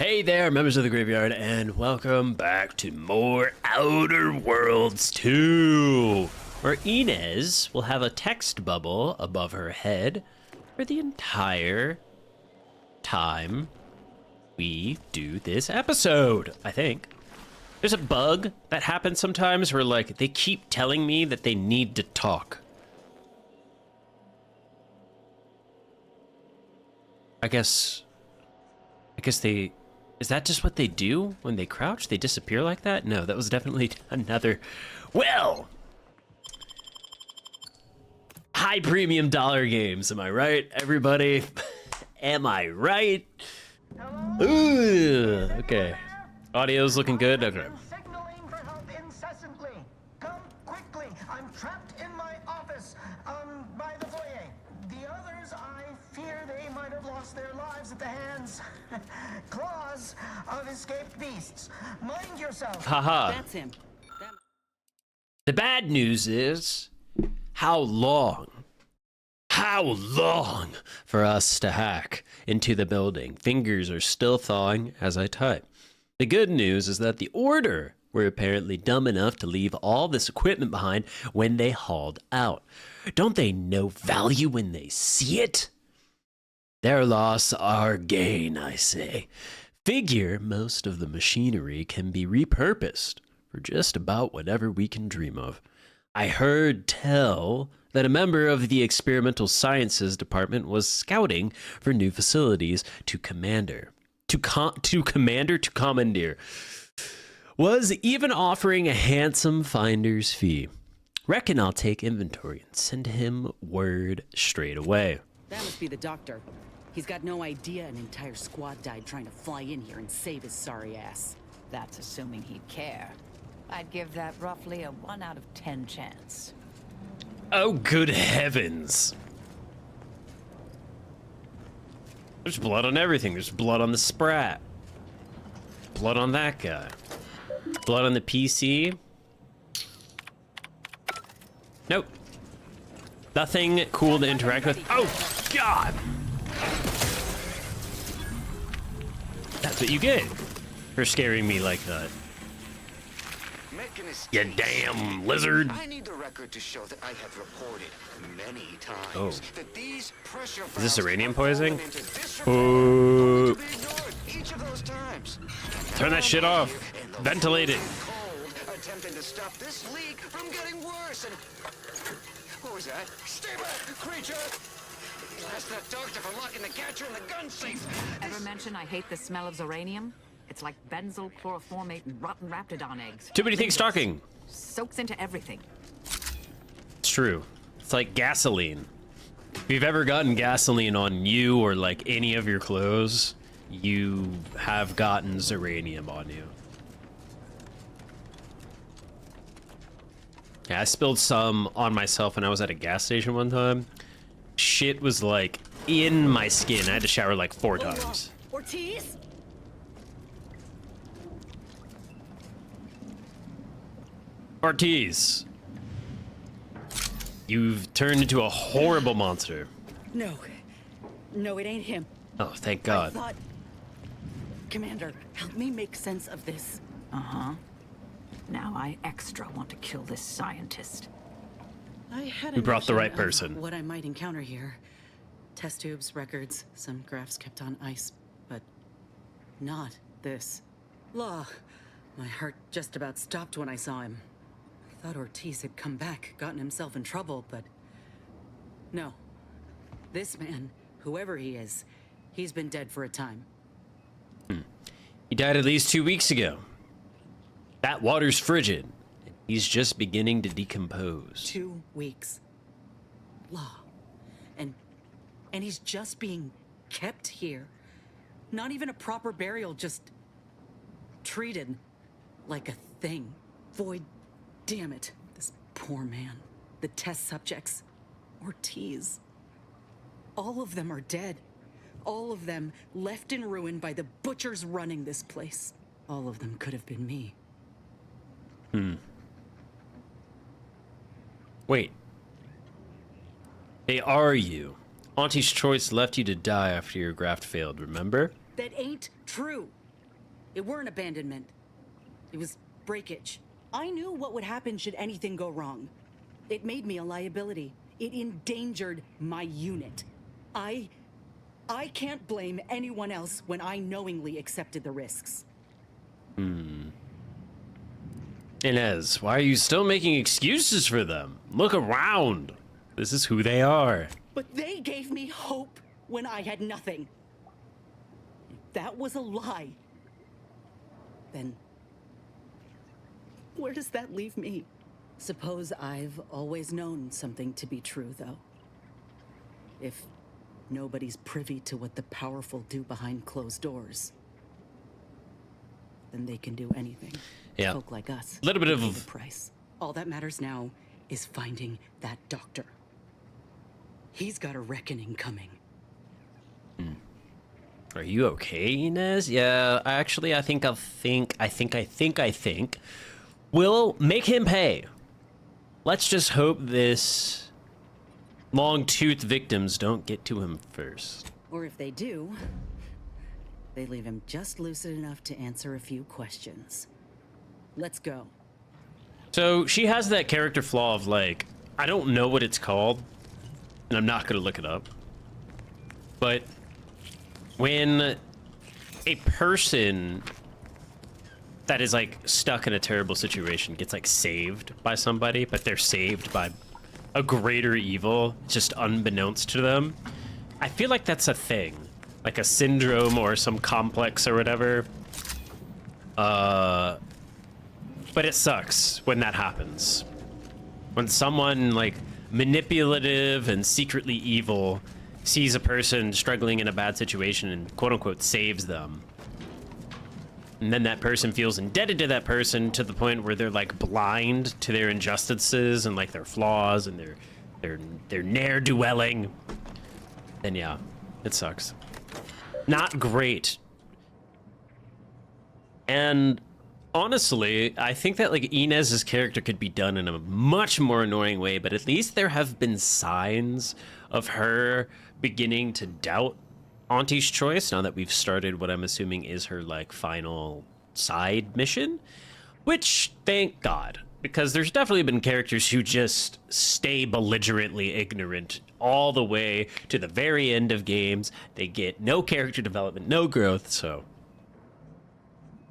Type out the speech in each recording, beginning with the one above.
Hey there, members of the Graveyard, and welcome back to more Outer Worlds 2, where Inez will have a text bubble above her head for the entire time we do this episode, I think. There's a bug that happens sometimes where, like, they keep telling me that they need to talk. I guess they... Is that just what they do when they crouch? They disappear like that? No, that was definitely another... Well! High premium dollar games, am I right, everybody? Am I right? Ooh, okay. Audio's looking good? Okay. Signaling for help incessantly. Come quickly. I'm trapped in my office, by the foyer. The others, I fear they might have lost their lives at the hands, claws of escaped beasts. Mind yourself. Haha. That's him. The bad news is, how long for us to hack into the building? Fingers are still thawing as I type. The good news is that the Order were apparently dumb enough to leave all this equipment behind when they hauled out. Don't they know value when they see it? Their loss, our gain, I say. Figure most of the machinery can be repurposed for just about whatever we can dream of. I heard tell that a member of the Experimental Sciences Department was scouting for new facilities to commandeer. Was even offering a handsome finder's fee. Reckon I'll take inventory and send him word straight away. That must be the doctor. He's got no idea an entire squad died trying to fly in here and save his sorry ass. That's assuming he'd care. I'd give that roughly a 1 out of 10 chance. Oh, good heavens. There's blood on everything. There's blood on the Sprat. Blood on that guy. Blood on the PC. Nope. Nothing cool to interact with. Oh, God! That's what you get for scaring me like that. You damn lizard. I need the record to show that I have reported many times that these pressure Is this uranium poisoning? Ooh. Ooh. Each of those times. Turn that shit off. Ventilate it. Cold, attempting to stop this leak from getting worse. And what was that? Stay back, creature! Ask that doctor for locking the catcher in the gun safe. Ever mention I hate the smell of uranium? It's like benzyl chloroformate and rotten raptidon eggs. Too many things talking. Soaks into everything. It's true. It's like gasoline. If you've ever gotten gasoline on you or like any of your clothes, you have gotten uranium on you. Yeah, I spilled some on myself when I was at a gas station one time. Shit was like in my skin. I had to shower like 4 times. Ortiz? Ortiz, you've turned into a horrible monster. No. No, it ain't him. Oh, thank God. I thought... Commander, help me make sense of this. Uh-huh. Now I extra want to kill this scientist. I had We a brought the notion right of person. what I might encounter here. Test tubes, records, some grafts kept on ice, but not this. Law. My heart just about stopped when I saw him. I thought Ortiz had come back, gotten himself in trouble, but no. This man, whoever he is, he's been dead for a time. He died at least 2 weeks ago. That water's frigid. He's just beginning to decompose. 2 weeks. Law. And he's just being kept here. Not even a proper burial, just treated like a thing. Void, damn it. This poor man. The test subjects. Ortiz. All of them are dead. All of them left in ruin by the butchers running this place. All of them could have been me. Wait. They are you. Auntie's choice left you to die after your graft failed, remember? That ain't true. It weren't abandonment. It was breakage. I knew what would happen should anything go wrong. It made me a liability. It endangered my unit. I can't blame anyone else when I knowingly accepted the risks. Inez, why are you still making excuses for them? Look around. This is who they are. But they gave me hope when I had nothing. If that was a lie, then where does that leave me? Suppose I've always known something to be true, though. If nobody's privy to what the powerful do behind closed doors, then they can do anything. Yeah. Folk like us. A little bit pay of the price. All that matters now is finding that doctor. He's got a reckoning coming. Are you okay, Inez? Yeah, actually, I think we'll make him pay. Let's just hope this long-toothed victims don't get to him first. Or if they do, they leave him just lucid enough to answer a few questions. Let's go. So she has that character flaw of like, I don't know what it's called, and I'm not gonna look it up. But when a person that is like stuck in a terrible situation gets like saved by somebody, but they're saved by a greater evil, just unbeknownst to them, I feel like that's a thing, like a syndrome or some complex or whatever. But it sucks when that happens. When someone like manipulative and secretly evil sees a person struggling in a bad situation and quote unquote saves them. And then that person feels indebted to that person to the point where they're like blind to their injustices and like their flaws and their ne'er-do-welling. Then yeah, it sucks. Not great. And honestly, I think that like Inez's character could be done in a much more annoying way, but at least there have been signs of her beginning to doubt Auntie's choice now that we've started what I'm assuming is her like final side mission, which thank God, because there's definitely been characters who just stay belligerently ignorant all the way to the very end of games. They get no character development, no growth, so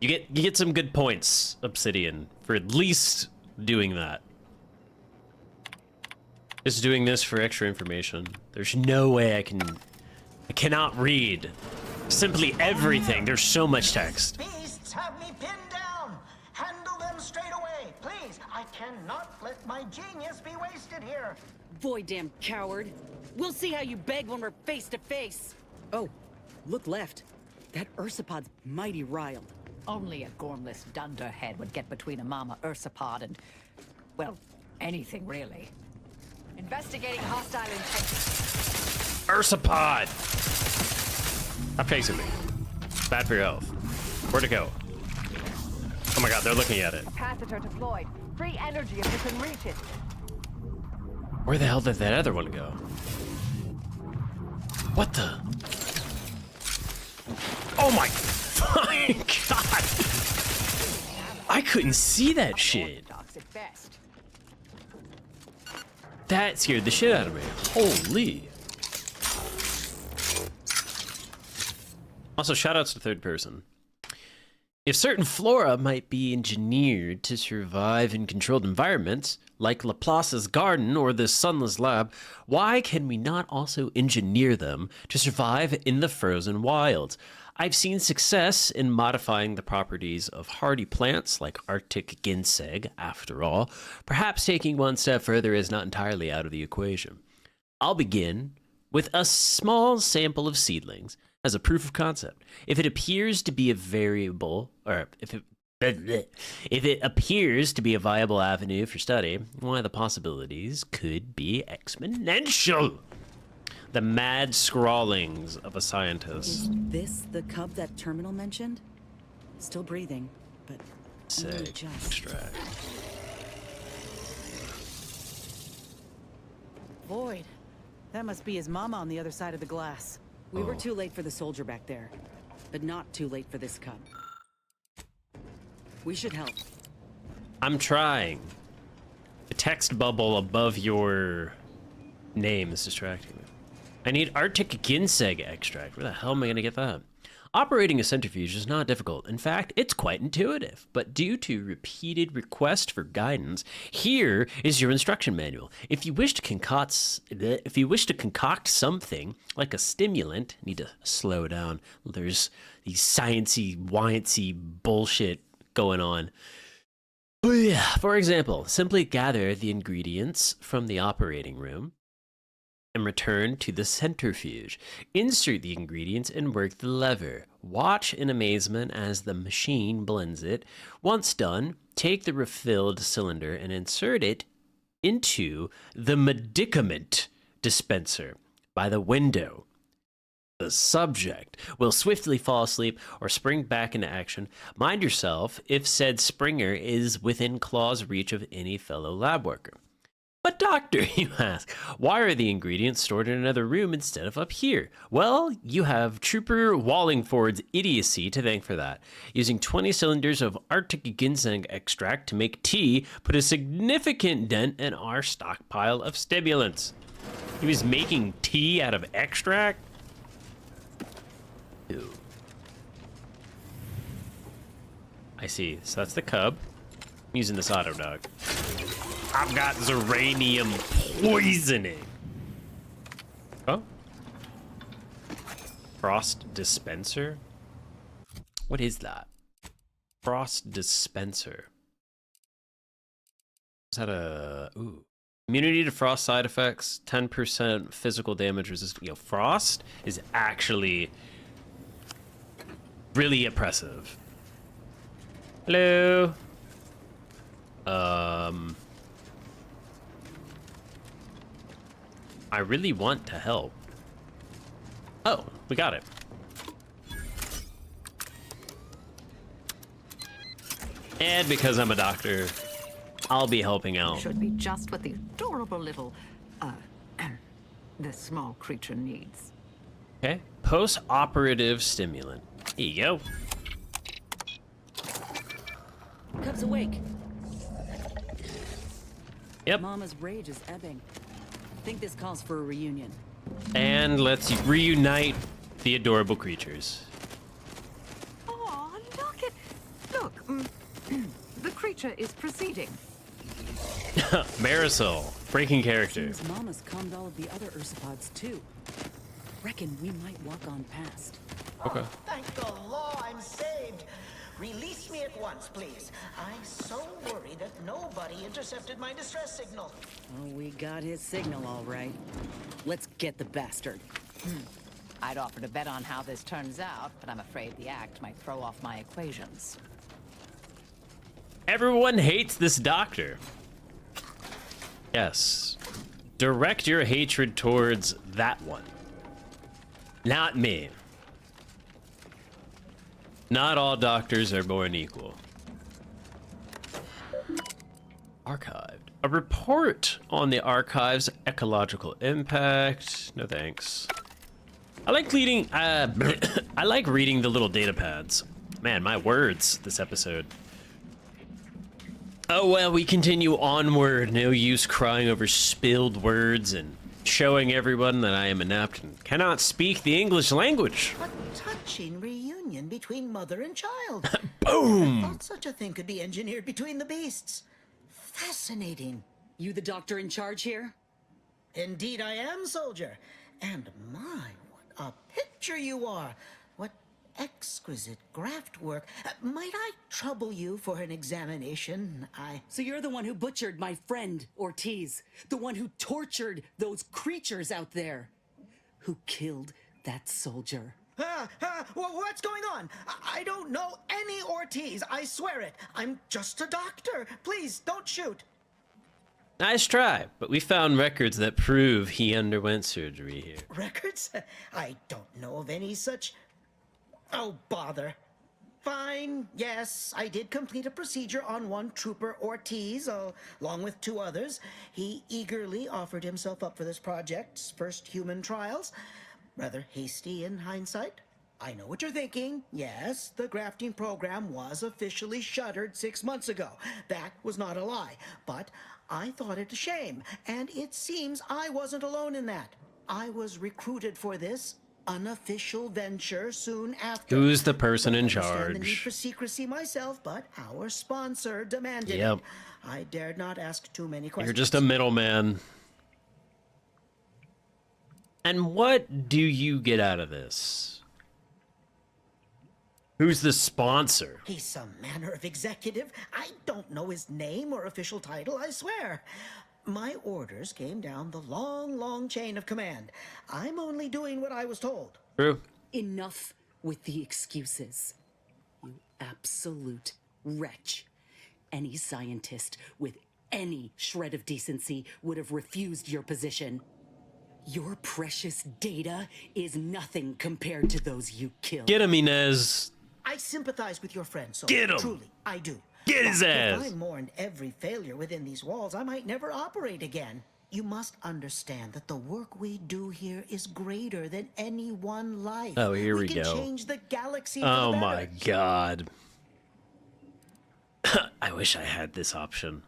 you get some good points, Obsidian, for at least doing that. Just doing this for extra information. There's no way I cannot read simply everything. There's so much text. Beasts have me pinned down. Handle them straight away, please. I cannot let my genius be wasted here. Boy, damn coward. We'll see how you beg when we're face to face. Oh, look left. That Ursapod's mighty riled. Only a gormless dunderhead would get between a mama ursapod and, well, anything really. Investigating hostile intent. Ursapod! Stop chasing me. Bad for your health. Where'd it go? Oh my god, they're looking at it. Capacitor deployed. Free energy if you can reach it. Where the hell did that other one go? What the? Oh my fucking god! I couldn't see that shit. Orthodox at best. That scared the shit out of me. Holy. Also, shoutouts to third person. If certain flora might be engineered to survive in controlled environments, like Laplace's garden or the Sunless Lab, why can we not also engineer them to survive in the frozen wilds? I've seen success in modifying the properties of hardy plants like Arctic ginseng, after all. Perhaps taking one step further is not entirely out of the equation. I'll begin with a small sample of seedlings as a proof of concept. If it appears to be a variable, or if it appears to be a viable avenue for study, why the possibilities could be exponential. The mad scrawlings of a scientist. Is this the cub that Terminal mentioned? Still breathing, but only Seg just. extract. Void. That must be his mama on the other side of the glass. We were Oh. too late for the soldier back there, but not too late for this cub. We should help. I'm trying. The text bubble above your name is distracting me. I need Arctic ginseng extract. Where the hell am I going to get that? Operating a centrifuge is not difficult. In fact, it's quite intuitive. But due to repeated requests for guidance, here is your instruction manual. If you wish to concoct something like a stimulant, need to slow down. There's these sciencey, wiancy bullshit going on. For example, simply gather the ingredients from the operating room and return to the centrifuge. Insert the ingredients and work the lever. Watch in amazement as the machine blends it. Once done, take the refilled cylinder and insert it into the medicament dispenser by the window. The subject will swiftly fall asleep or spring back into action. Mind yourself if said springer is within claw's reach of any fellow lab worker. But doctor, you ask, why are the ingredients stored in another room instead of up here? Well, you have Trooper Wallingford's idiocy to thank for that. Using 20 cylinders of Arctic ginseng extract to make tea put a significant dent in our stockpile of stimulants. He was making tea out of extract? Ew. I see. So that's the cub. I'm using this auto dog. I've got Zeranium poisoning. Oh. Frost dispenser? What is that? Frost dispenser. Is that a... Ooh. Immunity to frost side effects, 10% physical damage resistance. You know, frost is actually really oppressive. Hello. I really want to help. Oh, we got it. And because I'm a doctor, I'll be helping out. Should be just what the adorable little, the small creature needs. Okay, post-operative stimulant. Here you go. Cub's awake. Yep. Mama's rage is ebbing. I think this calls for a reunion. And let's reunite the adorable creatures. Oh, look, the creature is proceeding. Marisol, breaking character. Seems Mama's calmed all of the other ursopods too. Reckon we might walk on past. Okay. Oh, thank the law, I'm saved. Release me at once, please. I'm so worried that nobody intercepted my distress signal. Oh, we got his signal all right. Let's get the bastard. I'd offer to bet on how this turns out, but I'm afraid the act might throw off my equations. Everyone hates this doctor. Yes. Direct your hatred towards that one. Not me. Not all doctors are born equal. Archived. A report on the archive's ecological impact. No thanks. I like reading. I like reading the little data pads. Man, my words this episode. Oh well, we continue onward. No use crying over spilled words and showing everyone that I am inept and cannot speak the English language. A touching reunion between mother and child. Boom! I thought such a thing could be engineered between the beasts. Fascinating. You the doctor in charge here? Indeed I am, soldier. And my, what a picture you are. What exquisite graft work. Might I trouble you for an examination? So you're the one who butchered my friend, Ortiz. The one who tortured those creatures out there. Who killed that soldier. What's going on? I don't know any Ortiz, I swear it. I'm just a doctor. Please, don't shoot. Nice try, but we found records that prove he underwent surgery here. Records? I don't know of any such... Oh, bother. Fine, yes, I did complete a procedure on one Trooper Ortiz, along with 2 others. He eagerly offered himself up for this project's first human trials. Rather hasty in hindsight. I know what you're thinking. Yes, the grafting program was officially shuttered 6 months ago. That was not a lie. But I thought it a shame, and it seems I wasn't alone in that. I was recruited for this unofficial venture soon after. Who's the person But I in understand the need for charge? secrecy myself, but our sponsor demanded Yep. it. I dared not ask too many questions. You're just a middleman. And what do you get out of this? Who's the sponsor? He's some manner of executive. I don't know his name or official title, I swear. My orders came down the long, long chain of command. I'm only doing what I was told. True. Enough with the excuses. You absolute wretch. Any scientist with any shred of decency would have refused your position. Your precious data is nothing compared to those you killed. Get him, Inez. I sympathize with your friend, so Get him. truly, I do. Get his But ass. If I mourned every failure within these walls, I might never operate again. You must understand that the work we do here is greater than any one life. Oh, here we can go. Change the galaxy for Oh the my better. god. I wish I had this option.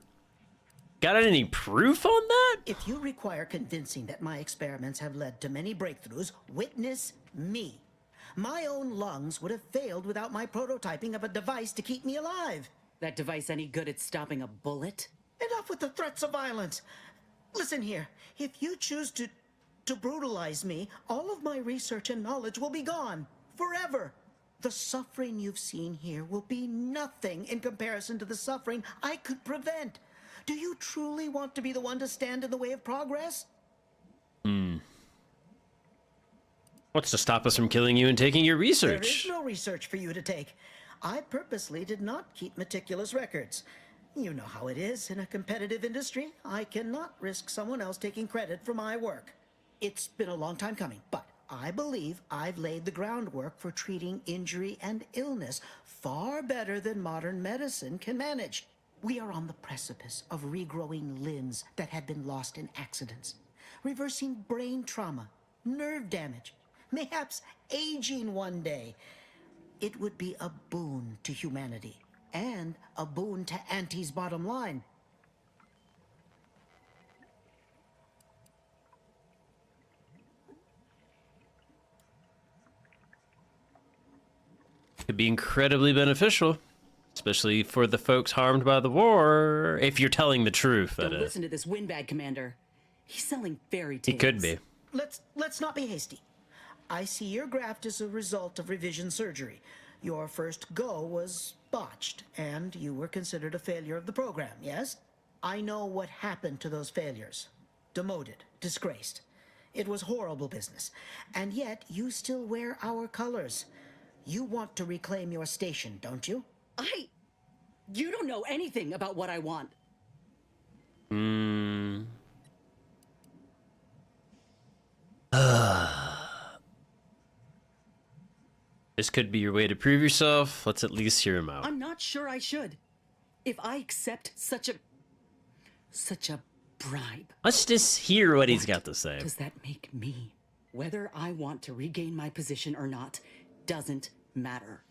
Got any proof on that? If you require convincing that my experiments have led to many breakthroughs, witness me. My own lungs would have failed without my prototyping of a device to keep me alive. That device any good at stopping a bullet? Enough with the threats of violence. Listen here, if you choose to brutalize me, all of my research and knowledge will be gone forever. The suffering you've seen here will be nothing in comparison to the suffering I could prevent. Do you truly want to be the one to stand in the way of progress? What's to stop us from killing you and taking your There is research? no research for you to take. I purposely did not keep meticulous records. You know how it is in a competitive industry. I cannot risk someone else taking credit for my work. It's been a long time coming, but I believe I've laid the groundwork for treating injury and illness far better than modern medicine can manage. We are on the precipice of regrowing limbs that had been lost in accidents, reversing brain trauma, nerve damage, mayhaps aging one day. It would be a boon to humanity and a boon to Auntie's bottom line. Could be incredibly beneficial, especially for the folks harmed by the war, if you're telling the truth, that Don't is. listen to this windbag commander. He's selling fairy tales. He could be. Let's not be hasty. I see your graft is a result of revision surgery. Your first go was botched, and you were considered a failure of the program, yes? I know what happened to those failures. Demoted, disgraced. It was horrible business. And yet, you still wear our colors. You want to reclaim your station, don't you? You don't know anything about what I want. This could be your way to prove yourself. Let's at least hear him out. I'm not sure I should. If I accept such a bribe, Let's just hear what he's got to say. does that make me? Whether I want to regain my position or not doesn't matter.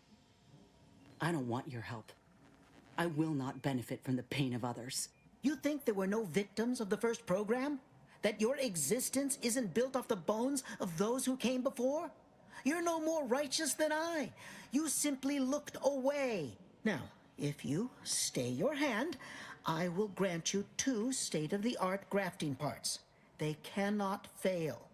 I don't want your help. I will not benefit from the pain of others. You think there were no victims of the first program? That your existence isn't built off the bones of those who came before? You're no more righteous than I. You simply looked away. Now, if you stay your hand, I will grant you 2 state-of-the-art grafting parts. They cannot fail.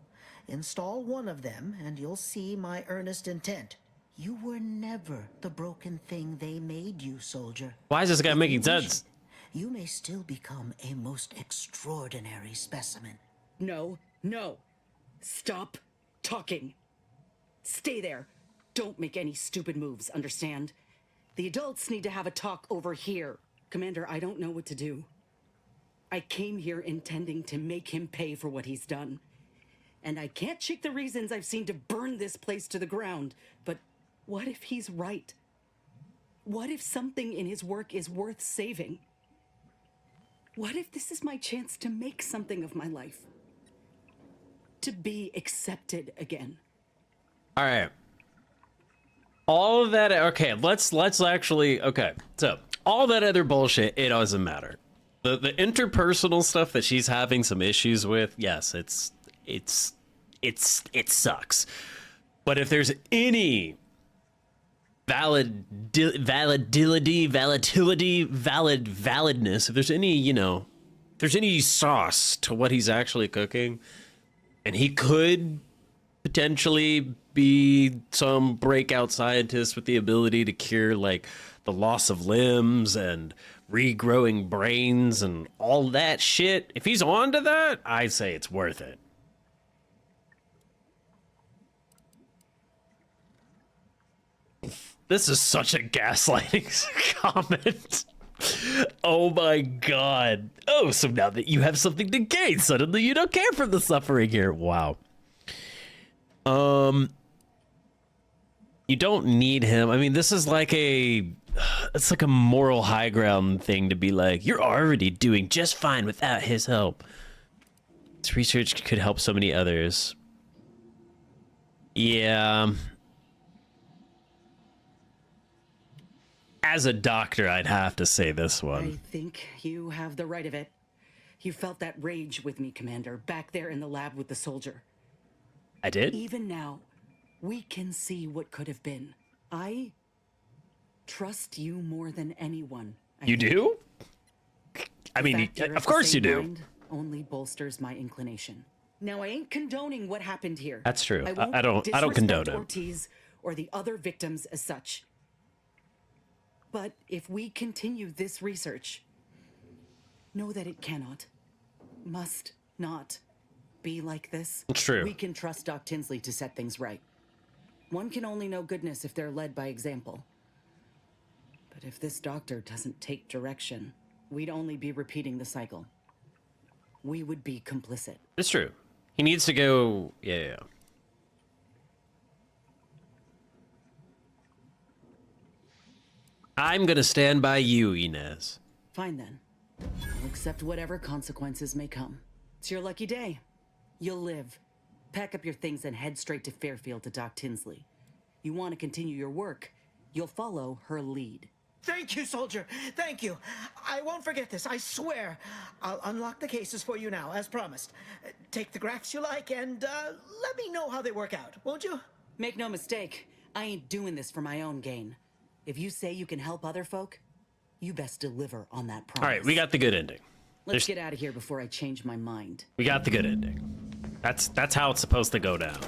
Install one of them, and you'll see my earnest intent. You were never the broken thing they made you, soldier. Why is this guy If making you wish sense? it, you may still become a most extraordinary specimen. No. Stop talking. Stay there. Don't make any stupid moves, understand? The adults need to have a talk over here. Commander, I don't know what to do. I came here intending to make him pay for what he's done. And I can't shake the reasons I've seen to burn this place to the ground. But what if he's right? What if something in his work is worth saving? What if this is my chance to make something of my life? To be accepted again? All right. All of that. Okay, let's actually. Okay, so all that other bullshit, it doesn't matter. The interpersonal stuff that she's having some issues with, yes, it sucks. But if there's any validness, if there's any, you know, if there's any sauce to what he's actually cooking, and he could potentially be some breakout scientist with the ability to cure like the loss of limbs and regrowing brains and all that shit. If he's onto that, I say it's worth it. This is such a gaslighting comment. Oh my god. Oh, so now that you have something to gain, suddenly you don't care for the suffering here. Wow. You don't need him. I mean, this is like it's like a moral high ground thing to be like, you're already doing just fine without his help. This research could help so many others. Yeah. As a doctor, I'd have to say this one. I think you have the right of it. You felt that rage with me, Commander, back there in the lab with the soldier. I did? Even now, we can see what could have been. I trust you more than anyone. You do? I mean, of course you do. Only bolsters my inclination. Now, I ain't condoning what happened here. That's true. I don't condone it. Ortiz or the other victims as such. But if we continue this research, know that it cannot, must not be like this. It's true. We can trust Doc Tinsley to set things right. One can only know goodness if they're led by example. But if this doctor doesn't take direction, we'd only be repeating the cycle. We would be complicit. It's true. He needs to go. Yeah. I'm gonna stand by you, Inez. Fine then. I'll accept whatever consequences may come. It's your lucky day. You'll live. Pack up your things and head straight to Fairfield to Doc Tinsley. You want to continue your work, you'll follow her lead. Thank you, soldier. Thank you. I won't forget this, I swear. I'll unlock the cases for you now, as promised. Take the grafts you like and let me know how they work out, won't you? Make no mistake, I ain't doing this for my own gain. If you say you can help other folk, you best deliver on that promise. All right, we got the good ending. Let's get out of here before I change my mind. We got the good ending. That's how it's supposed to go down.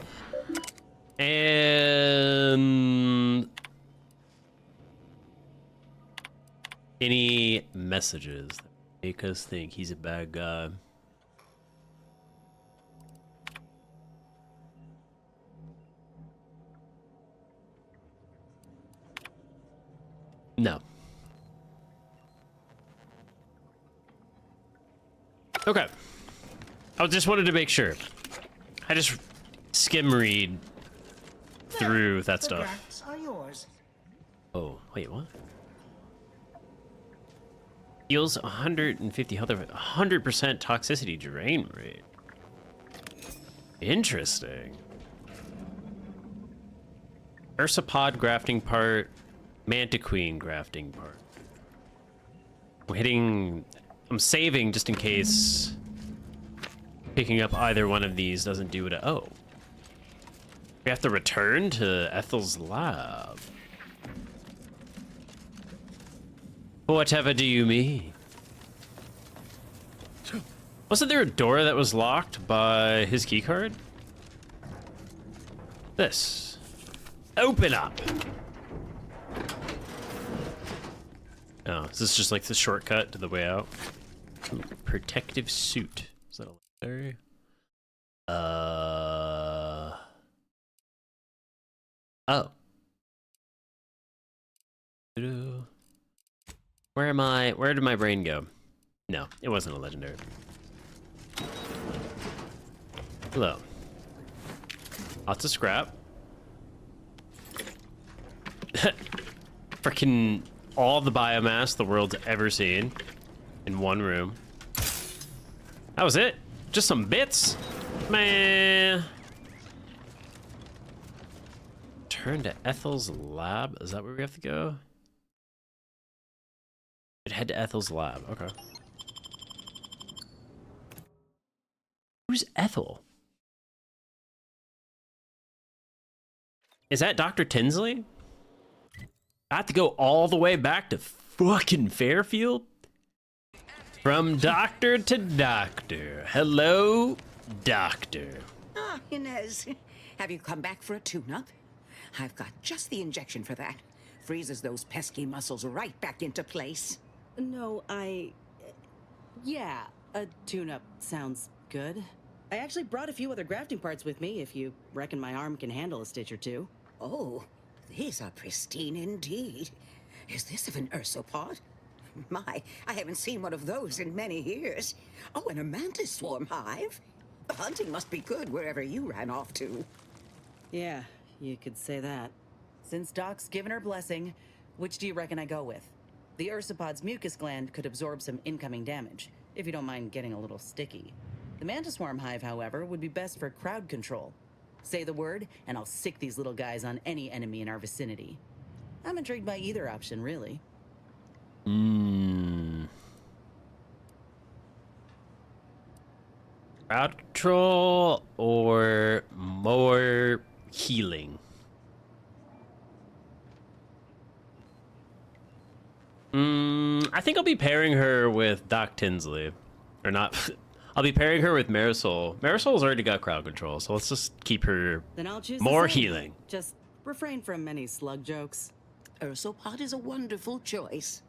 And any messages that make us think he's a bad guy? No. Okay. I just wanted to make sure. I just skim read through that The stuff. grafts are yours. Oh, wait, what? Heals 150 health, 100% toxicity drain rate. Interesting. Ursapod grafting part, Mantiqueen grafting part. I'm saving just in case picking up either one of these doesn't do it. Oh. We have to return to Ethel's lab. Whatever do you mean? Wasn't there a door that was locked by his keycard? This. Open up! Oh, is this just like the shortcut to the way out? Protective suit. Is that a legendary? Oh. Where did my brain go? No, it wasn't a legendary. Hello. Lots of scrap. Frickin' all the biomass the world's ever seen in one room. That was it? Just some bits? Man. Return to Ethel's lab. Is that where we have to go? Head to Ethel's lab. Okay. Who's Ethel? Is that Dr. Tinsley? I have to go all the way back to fucking Fairfield? From doctor to doctor. Hello, doctor. Ah, Inez. Have you come back for a tune-up? I've got just the injection for that. Freezes those pesky muscles right back into place. No, yeah, a tune-up sounds good. I actually brought a few other grafting parts with me, if you reckon my arm can handle a stitch or two. Oh, these are pristine indeed. Is this of an ursopod? My, I haven't seen one of those in many years. Oh, and a mantis swarm hive? The hunting must be good wherever you ran off to. Yeah, you could say that. Since Doc's given her blessing, which do you reckon I go with? The ursopod's mucus gland could absorb some incoming damage, if you don't mind getting a little sticky. The mantis swarm hive, however, would be best for crowd control. Say the word, and I'll sick these little guys on any enemy in our vicinity. I'm intrigued by either option, really. Crowd control or more healing? I think I'll be pairing her with Doc Tinsley. Or not. I'll be pairing her with Marisol. Marisol's already got crowd control, so let's just keep her Then I'll choose more the same. healing. Just refrain from any slug jokes. Ursopod is a wonderful choice.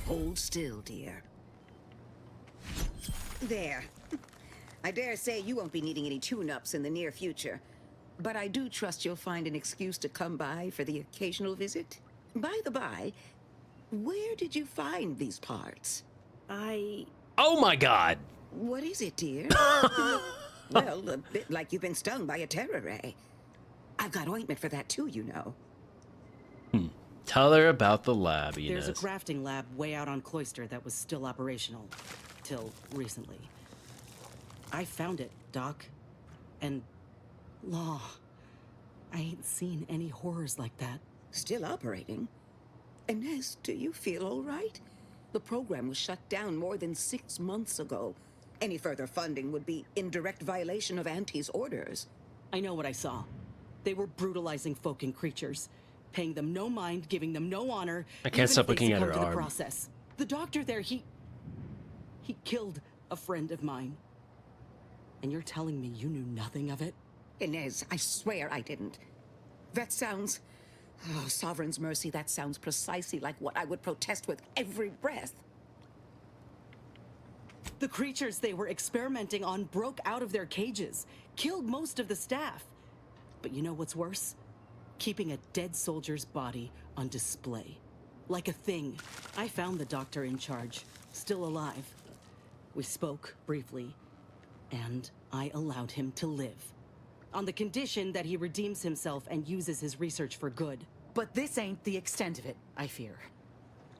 Hold still, dear. There. I dare say you won't be needing any tune-ups in the near future. But I do trust you'll find an excuse to come by for the occasional visit. By the by, where did you find these parts? Oh my god! What is it, dear? Well, a bit like you've been stung by a terror ray. I've got ointment for that too, you know. Tell her about the lab, Inez. There's a grafting lab way out on Cloister that was still operational. Till recently. I found it, Doc. And... Law. I ain't seen any horrors like that. Still operating? Inez, do you feel all right? The program was shut down more than 6 months ago. Any further funding would be in direct violation of Auntie's orders. I know what I saw. They were brutalizing folk and creatures. Paying them no mind, giving them no honor. I can't stop looking at her The arm. process. The doctor there, he killed a friend of mine. And you're telling me you knew nothing of it? Inez, I swear I didn't. That sounds... Oh, Sovereign's mercy, that sounds precisely like what I would protest with every breath. The creatures they were experimenting on broke out of their cages, killed most of the staff. But you know what's worse? Keeping a dead soldier's body on display. Like a thing. I found the doctor in charge, still alive. We spoke briefly, and I allowed him to live. On the condition that he redeems himself and uses his research for good. But this ain't the extent of it, I fear.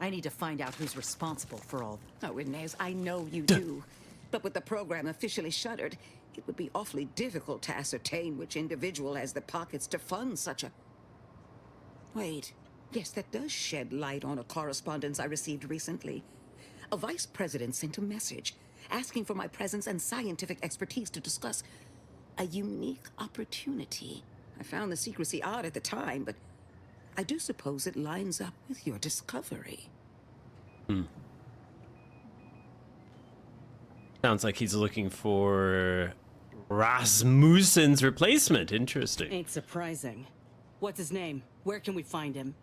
I need to find out who's responsible for all. Oh, Inez, I know you do. But with the program officially shuttered, it would be awfully difficult to ascertain which individual has the pockets to fund such a... Wait. Yes, that does shed light on a correspondence I received recently. A vice president sent a message asking for my presence and scientific expertise to discuss a unique opportunity. I found the secrecy odd at the time, but I do suppose it lines up with your discovery. Sounds like he's looking for Rasmussen's replacement. Interesting. Ain't surprising. What's his name? Where can we find him?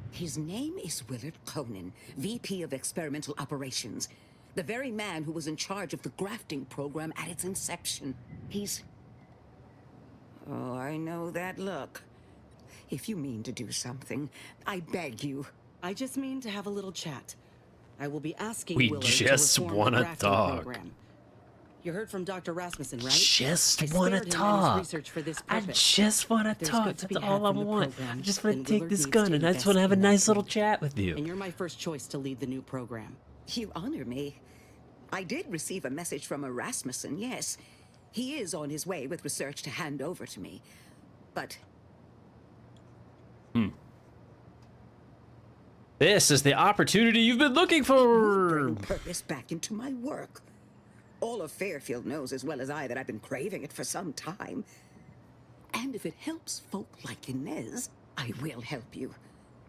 His name is Willard Conan, VP of Experimental Operations. The very man who was in charge of the grafting program at its inception. He's... Oh, I know that look. If you mean to do something, I beg you. I just mean to have a little chat. I will be asking We Willard just to reform wanna the grafting talk. program. You heard from Dr. Rasmussen, right? Just I want to spared him and his talk. research for this I purpose. just want to There's talk. good to be That's had all I from the want. program, I just want and to take Willard this needs gun to and I just want to have a invest in nice that little field. chat with you. And you're my first choice to lead the new program. You honor me. I did receive a message from a Rasmussen, yes. He is on his way with research to hand over to me. But This is the opportunity you've been looking for. Bring purpose back into my work. All of Fairfield knows as well as I that I've been craving it for some time. And if it helps folk like Inez, I will help you.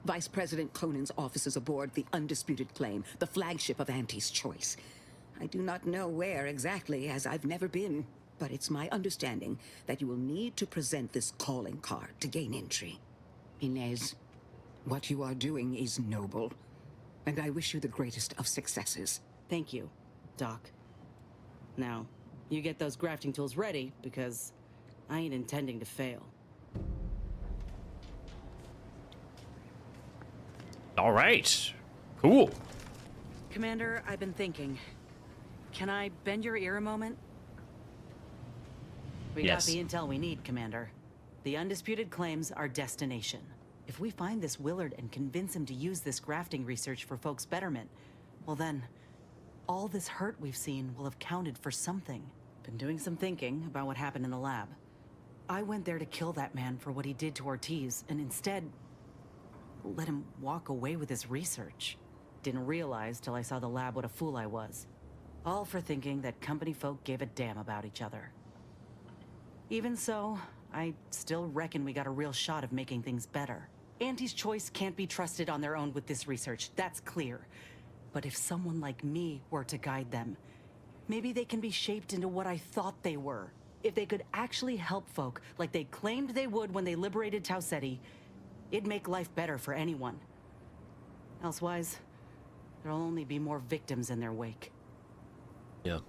Vice President Conan's office is aboard the Undisputed Claim, the flagship of Auntie's Choice. I do not know where exactly, as I've never been, but it's my understanding that you will need to present this calling card to gain entry. Inez, what you are doing is noble, and I wish you the greatest of successes. Thank you, Doc. Now, you get those grafting tools ready, because I ain't intending to fail. All right. Cool. Commander, I've been thinking. Can I bend your ear a moment? We Yes. got the intel we need, Commander. The Undisputed Claim's our destination. If we find this Willard and convince him to use this grafting research for folks' betterment, well then, all this hurt we've seen will have counted for something. Been doing some thinking about what happened in the lab. I went there to kill that man for what he did to Ortiz, and instead, let him walk away with his research. Didn't realize till I saw the lab what a fool I was. All for thinking that company folk gave a damn about each other. Even so, I still reckon we got a real shot of making things better. Auntie's Choice can't be trusted on their own with this research, that's clear. But if someone like me were to guide them, maybe they can be shaped into what I thought they were. If they could actually help folk like they claimed they would when they liberated Tau Ceti, it'd make life better for anyone. Elsewise, there'll only be more victims in their wake. Yeah.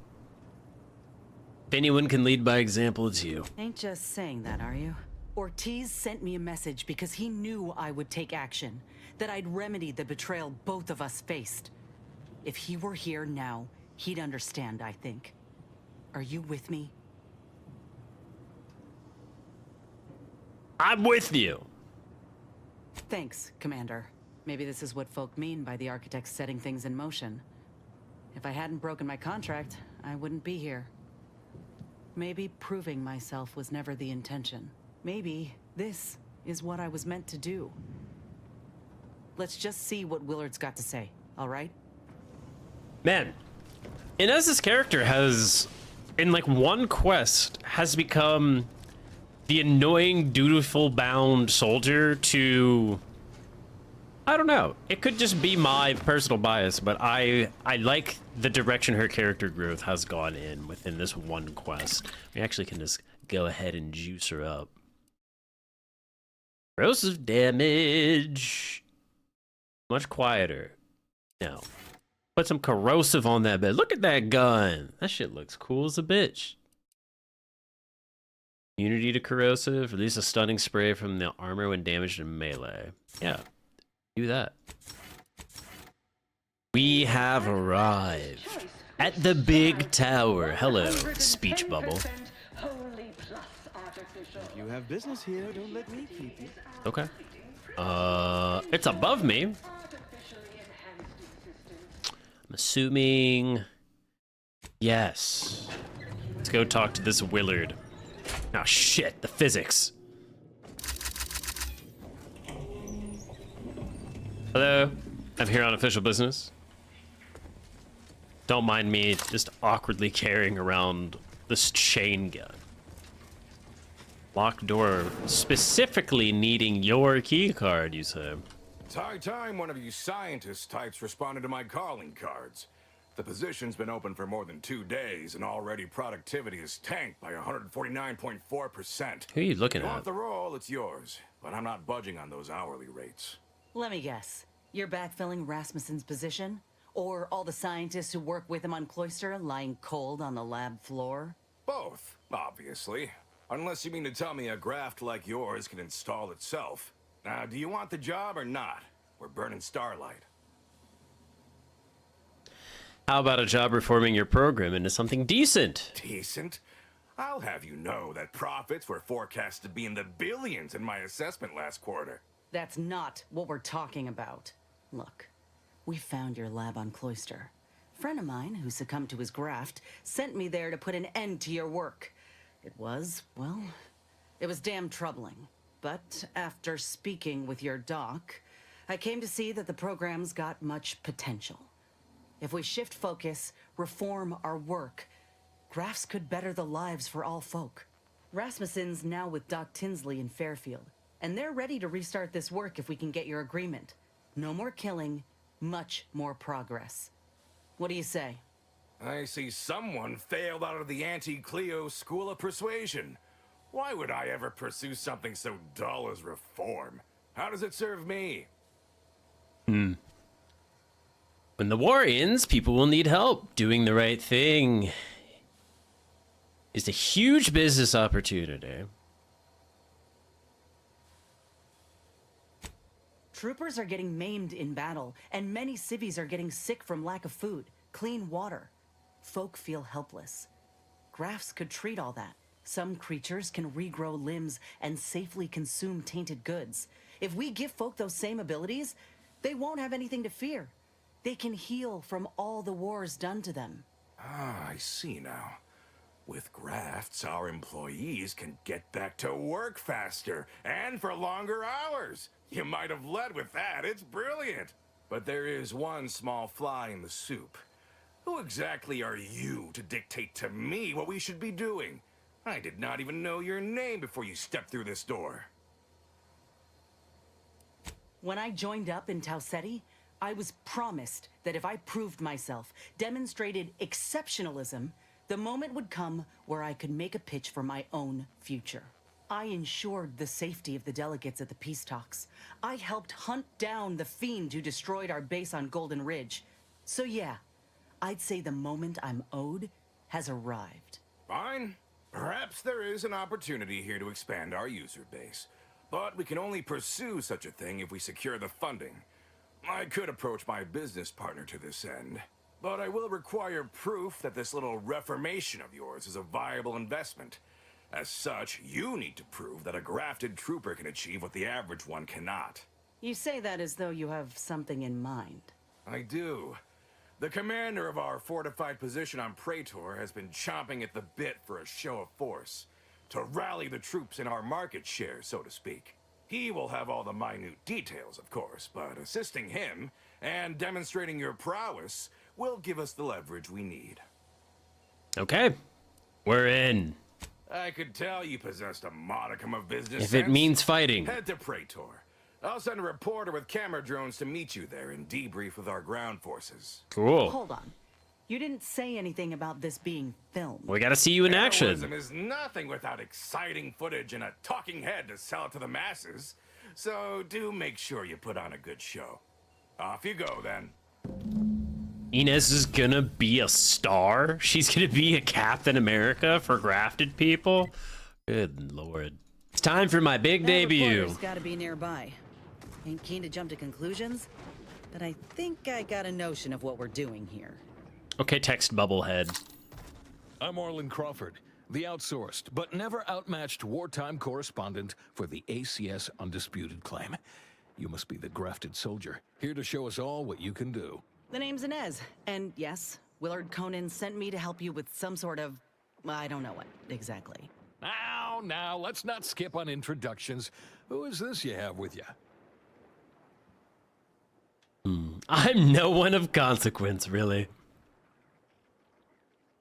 If anyone can lead by example, it's you. Ain't just saying that, are you? Ortiz sent me a message because he knew I would take action, that I'd remedy the betrayal both of us faced. If he were here now, he'd understand, I think. Are you with me? I'm with you. Thanks, Commander. Maybe this is what folk mean by the architects setting things in motion. If I hadn't broken my contract, I wouldn't be here. Maybe proving myself was never the intention. Maybe this is what I was meant to do. Let's just see what Willard's got to say, all right? Man, Inez's character has, in like one quest, has become the annoying, dutiful bound soldier to, I don't know. It could just be my personal bias, but I like the direction her character growth has gone in within this one quest. We actually can just go ahead and juice her up. Corrosive damage. Much quieter. Now, put some corrosive on that bed. Look at that gun. That shit looks cool as a bitch. Immunity to corrosive. Release a stunning spray from the armor when damaged in melee. Yeah, do that. We have arrived at the big tower. Hello, speech bubble. If you have business here, don't let me keep you. Okay. It's above me. I'm assuming. Yes. Let's go talk to this Willard. Oh shit, the physics. Hello, I'm here on official business. Don't mind me just awkwardly carrying around this chain gun. Locked door, specifically needing your key card, you say. It's high time one of you scientist types responded to my calling cards. The position's been open for more than 2 days, and already productivity is tanked by 149.4%. Who are you looking You want at? the role, it's yours, but I'm not budging on those hourly rates. Let me guess. You're backfilling Rasmussen's position? Or all the scientists who work with him on Cloister lying cold on the lab floor? Both, obviously. Unless you mean to tell me a graft like yours can install itself. Now, do you want the job or not? We're burning starlight. How about a job reforming your program into something decent? Decent? I'll have you know that profits were forecast to be in the billions in my assessment last quarter. That's not what we're talking about. Look, we found your lab on Cloister. A friend of mine who succumbed to his graft sent me there to put an end to your work. It was, well, it was damn troubling. But after speaking with your doc, I came to see that the program's got much potential. If we shift focus, reform our work, grafts could better the lives for all folk. Rasmussen's now with Doc Tinsley in Fairfield, and they're ready to restart this work if we can get your agreement. No more killing, much more progress. What do you say? I see someone failed out of the anti-Cleo School of Persuasion. Why would I ever pursue something so dull as reform? How does it serve me? When the war ends, people will need help. Doing the right thing is a huge business opportunity. Troopers are getting maimed in battle, and many civvies are getting sick from lack of food, clean water. Folk feel helpless. Grafts could treat all that. Some creatures can regrow limbs and safely consume tainted goods. If we give folk those same abilities, they won't have anything to fear. They can heal from all the wars done to them. Ah, I see now. With grafts, our employees can get back to work faster and for longer hours. You might have led with that. It's brilliant. But there is one small fly in the soup. Who exactly are you to dictate to me what we should be doing? I did not even know your name before you stepped through this door. When I joined up in Tau Ceti, I was promised that if I proved myself, demonstrated exceptionalism, the moment would come where I could make a pitch for my own future. I ensured the safety of the delegates at the peace talks. I helped hunt down the fiend who destroyed our base on Golden Ridge. So yeah, I'd say the moment I'm owed has arrived. Fine. Perhaps there is an opportunity here to expand our user base. But we can only pursue such a thing if we secure the funding. I could approach my business partner to this end, but I will require proof that this little reformation of yours is a viable investment. As such, you need to prove that a grafted trooper can achieve what the average one cannot. You say that as though you have something in mind. I do. The commander of our fortified position on Praetor has been chomping at the bit for a show of force, to rally the troops in our market share, so to speak. He will have all the minute details, of course, but assisting him and demonstrating your prowess will give us the leverage we need. Okay, we're in. I could tell you possessed a modicum of business If sense. it means fighting. Head to Praetor. I'll send a reporter with camera drones to meet you there and debrief with our ground forces. Cool. Hold on. You didn't say anything about this being filmed. We gotta see you in Heroism action. is nothing without exciting footage and a talking head to sell it to the masses. So do make sure you put on a good show. Off you go then. Inez is gonna be a star? She's gonna be a Captain America for grafted people? Good lord. It's time for my big debut. Reporter's gotta be nearby. Ain't keen to jump to conclusions, but I think I got a notion of what we're doing here. Okay, text bubblehead. I'm Orlin Crawford, the outsourced but never outmatched wartime correspondent for the ACS Undisputed Claim. You must be the grafted soldier, here to show us all what you can do. The name's Inez, and yes, Willard Conan sent me to help you with some sort of... I don't know what exactly. Now, let's not skip on introductions. Who is this you have with you? I'm no one of consequence, really.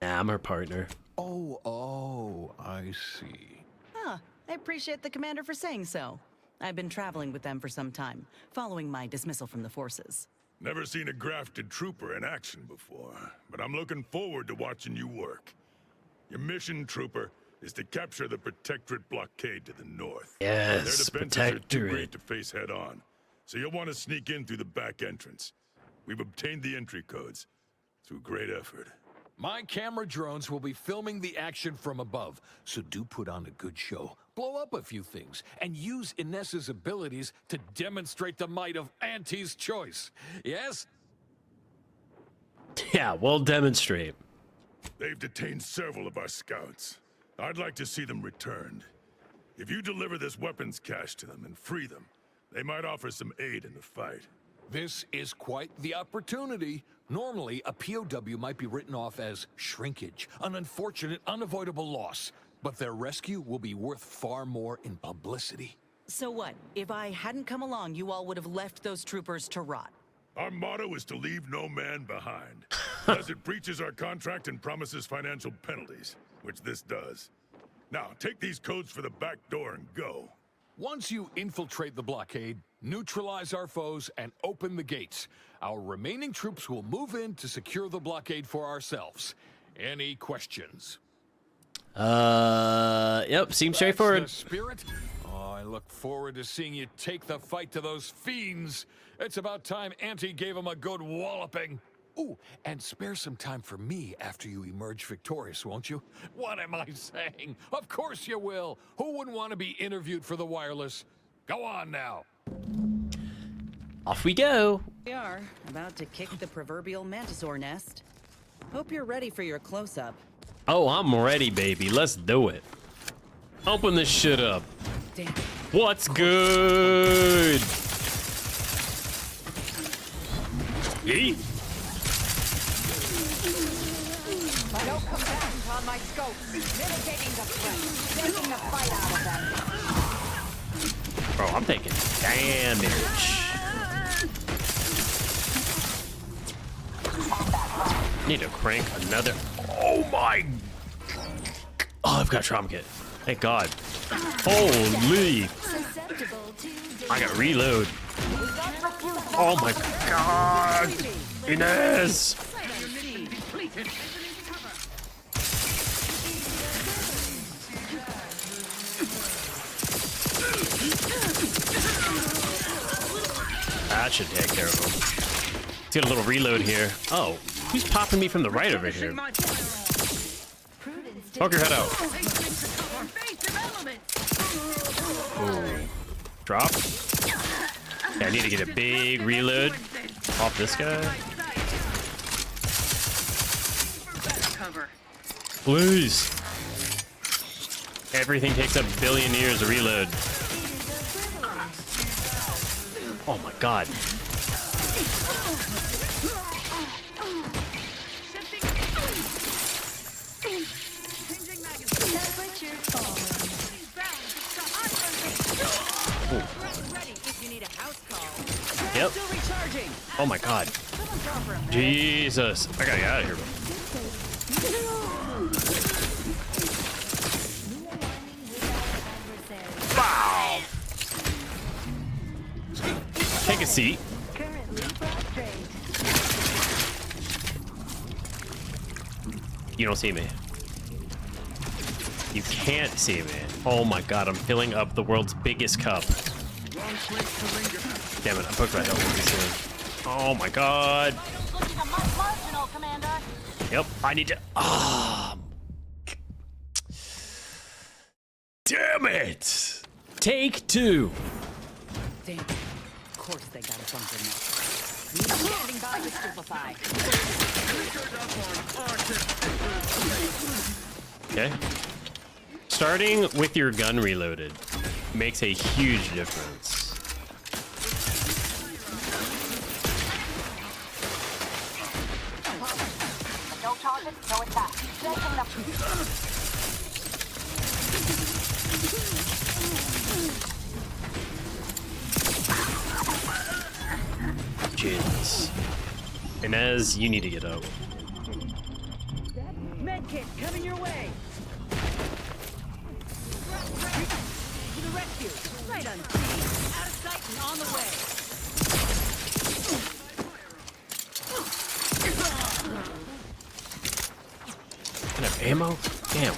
Nah, I'm her partner. Oh, I see. Huh, I appreciate the commander for saying so. I've been traveling with them for some time, following my dismissal from the forces. Never seen a grafted trooper in action before, but I'm looking forward to watching you work. Your mission, trooper, is to capture the Protectorate blockade to the north. Yes, Their defenses are too Protectorate. great to face head on, so you'll want to sneak in through the back entrance. We've obtained the entry codes through great effort. My camera drones will be filming the action from above, so do put on a good show. Blow up a few things, and use Inez's abilities to demonstrate the might of Auntie's choice. Yes? Yeah, we'll demonstrate. They've detained several of our scouts. I'd like to see them returned. If you deliver this weapons cache to them and free them, they might offer some aid in the fight. This is quite the opportunity. Normally, a POW might be written off as shrinkage, an unfortunate, unavoidable loss. But their rescue will be worth far more in publicity. So what? If I hadn't come along, you all would have left those troopers to rot. Our motto is to leave no man behind, unless it breaches our contract and promises financial penalties, which this does. Now, take these codes for the back door and go. Once you infiltrate the blockade, neutralize our foes, and open the gates, our remaining troops will move in to secure the blockade for ourselves. Any questions? Yep, seems straightforward. That's the spirit. Oh, I look forward to seeing you take the fight to those fiends. It's about time Auntie gave them a good walloping. Ooh, and spare some time for me after you emerge victorious, won't you? What am I saying? Of course you will. Who wouldn't want to be interviewed for the wireless? Go on now. Off we go. We are about to kick the proverbial mantisaur nest. Hope you're ready for your close-up. Oh, I'm ready, baby. Let's do it. Open this shit up. Damn. What's good? Yeet. Don't come back on my scope. Mitigating the threat. Taking the fight out of them. Bro, I'm taking damage. Need to crank another. Oh my. Oh, I've got trauma kit. Thank God. Holy. I gotta reload. Oh my God. Inez. That should take care of him. Let's get a little reload here. Oh, who's popping me from the right over here? Poke your head out. Ooh. Drop. Yeah, I need to get a big reload off this guy. Please. Everything takes a billion years to reload. Oh my God. Yep. Oh my God. Jesus. I gotta get out of here, bro. Wow. Take a seat. You don't see me. You can't see me. Oh my God, I'm filling up the world's biggest cup. Damn it, I poked my head. Oh my God. Yep, I need to. Ah. Damn it. Take two. Damn. Of course they got a bunker now. Standing by to stupefy. Okay. Starting with your gun reloaded makes a huge difference. No target, no attack. Jesus. Inez, you need to get up. Medkit coming your way. To the rescue. Right on scene. Out of sight and on the way. Can I have ammo? Damn.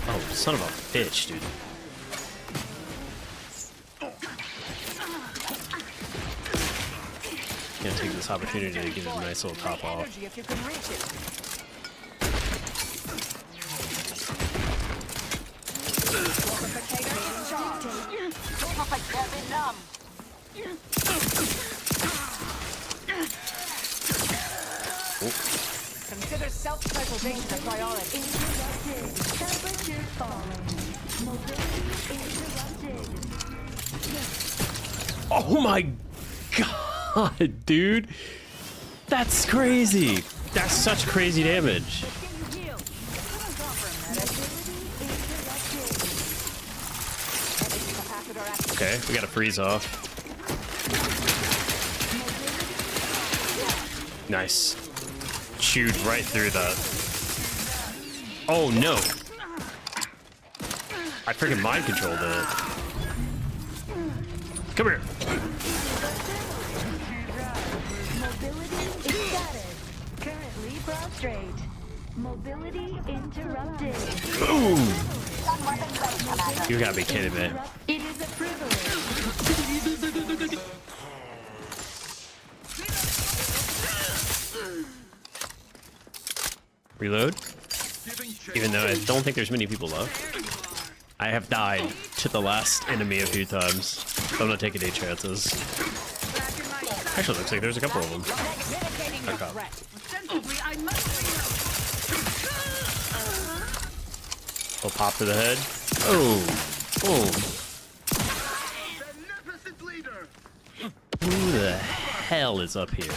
Oh, son of a bitch, dude. Gonna take this opportunity to give it a nice little top off. If you can reach it. Almost like they're been numb. Consider self-preservation a priority. Temperature falling. Mobility interrupted. Oh my God, dude. That's crazy. That's such crazy damage. Okay, we got a freeze off. Nice. Chewed right through that. Oh no! I freaking mind controlled it. Come here. Mobility status. Currently prostrate. Mobility interrupted. Boom! You gotta be kidding me. It is a privilege. Reload. Even though I don't think there's many people left. I have died to the last enemy a few times. So I'm not taking any chances. Actually, looks like there's a couple of them. Okay. I'll pop to the head. Oh. Oh. Who the hell is up here?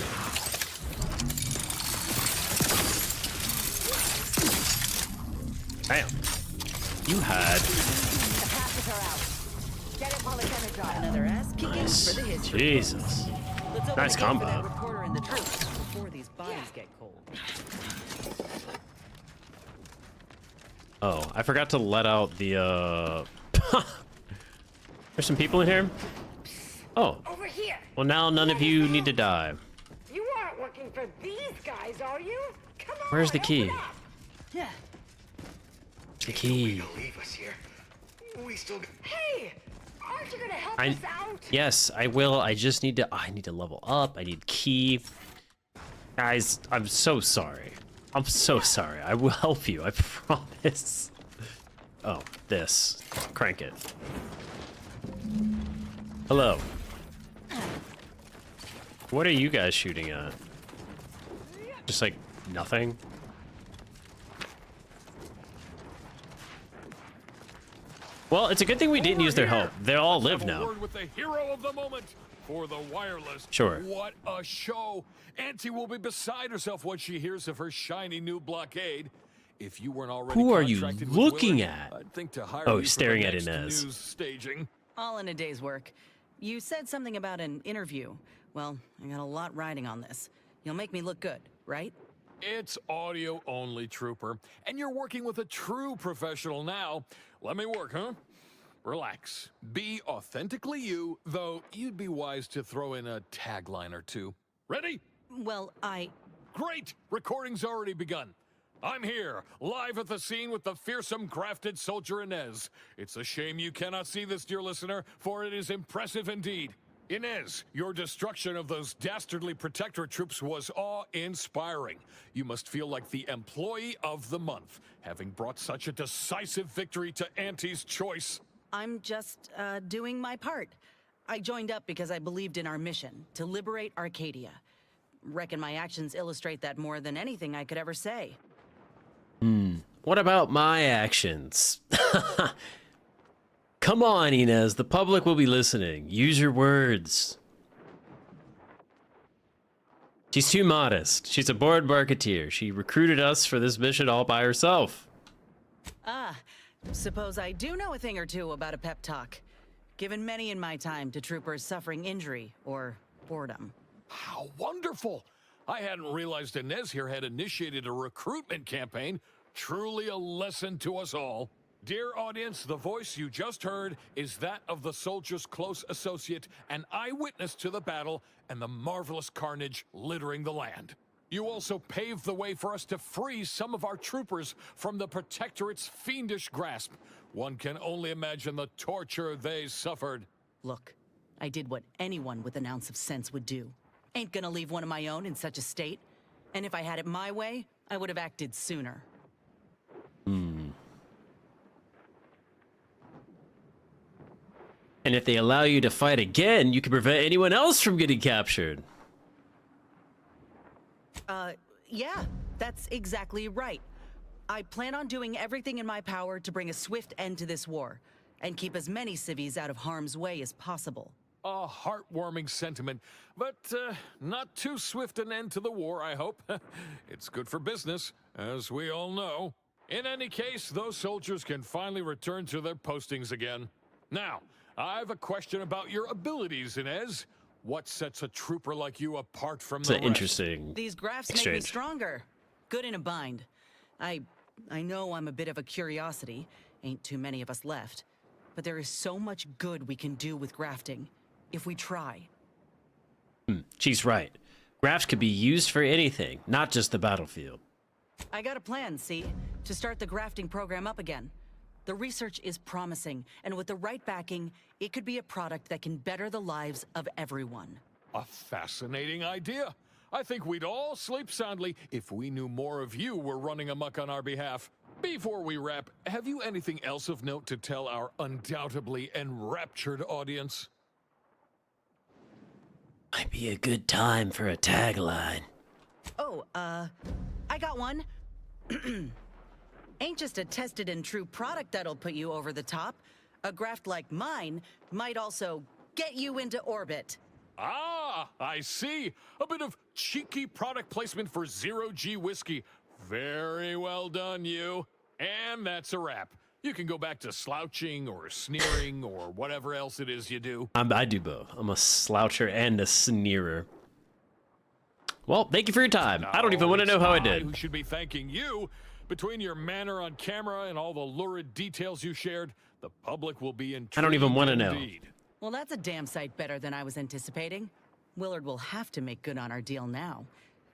Bam. You had. Another ass kicking Nice. for the history. Jesus. Let's open Nice the gate for combo. that reporter in the truth before these bodies get cold. Oh, I forgot to let out the, There's some people in here? Oh. Over here. Well, now none of you need to die. You aren't working for these guys, are you? Come on. Where's the key? open up. Yeah. The key. Leave us here. We still got... Hey, aren't you gonna help us out? Yes, I will. I just need to... I need to level up. I need key. Guys, I'm so sorry. I'm so sorry. I will help you. I promise. Oh, this. Crank it. Hello. What are you guys shooting at? Just like nothing? Well, it's a good thing we didn't use their help. They all live now. Word with the hero of the moment for the wireless. Sure. What a show! Auntie will be beside herself when she hears of her shiny new blockade. If you weren't already Who are you contracted with looking Willard, at? I'd think to hire Oh, you for staring the at next Inez. news staging. All in a day's work. You said something about an interview. Well, I got a lot riding on this. You'll make me look good, right? It's audio only, Trooper. And you're working with a true professional now. Let me work, huh? Relax. Be authentically you, though you'd be wise to throw in a tagline or two. Ready? Well, Great! Recording's already begun. I'm here, live at the scene with the fearsome grafted soldier Inez. It's a shame you cannot see this, dear listener, for it is impressive indeed. Inez, your destruction of those dastardly protectorate troops was awe-inspiring. You must feel like the employee of the month, having brought such a decisive victory to Auntie's choice. I'm just doing my part. I joined up because I believed in our mission to liberate Arcadia. Reckon my actions illustrate that more than anything I could ever say. What about my actions? Come on, Inez. The public will be listening. Use your words. She's too modest. She's a bored marketeer. She recruited us for this mission all by herself. Suppose I do know a thing or two about a pep talk. Given many in my time to troopers suffering injury or boredom. How wonderful! I hadn't realized Inez here had initiated a recruitment campaign. Truly a lesson to us all. Dear audience, the voice you just heard is that of the soldier's close associate, an eyewitness to the battle and the marvelous carnage littering the land. You also paved the way for us to free some of our troopers from the Protectorate's fiendish grasp. One can only imagine the torture they suffered. Look, I did what anyone with an ounce of sense would do. Ain't gonna leave one of my own in such a state. And if I had it my way, I would have acted sooner. And if they allow you to fight again, you can prevent anyone else from getting captured. Yeah, that's exactly right. I plan on doing everything in my power to bring a swift end to this war, and keep as many civvies out of harm's way as possible. A heartwarming sentiment, but not too swift an end to the war, I hope. It's good for business, as we all know. In any case, those soldiers can finally return to their postings again. Now, I've a question about your abilities, Inez. What sets a trooper like you apart from It's the an rest? interesting These grafts make me exchange. stronger. Good in a bind. I know I'm a bit of a curiosity. Ain't too many of us left. But there is so much good we can do with grafting, if we try. She's right. Grafts could be used for anything, not just the battlefield. I got a plan, see? To start the grafting program up again. The research is promising, and with the right backing, it could be a product that can better the lives of everyone. A fascinating idea. I think we'd all sleep soundly if we knew more of you were running amok on our behalf. Before we wrap, have you anything else of note to tell our undoubtedly enraptured audience? Might be a good time for a tagline. Oh, I got one. Ain't just a tested and true product that'll put you over the top. A graft like mine might also get you into orbit. Ah, I see. A bit of cheeky product placement for Zero-G whiskey. Very well done, you. And that's a wrap. You can go back to slouching or sneering or whatever else it is you do. I do both. I'm a sloucher and a sneerer. Well, thank you for your time. I don't even want to know how I did. Who should be thanking you? Between your manner on camera and all the lurid details you shared, the public will be intrigued. I don't even want to know. Indeed. Well, that's a damn sight better than I was anticipating. Willard will have to make good on our deal now.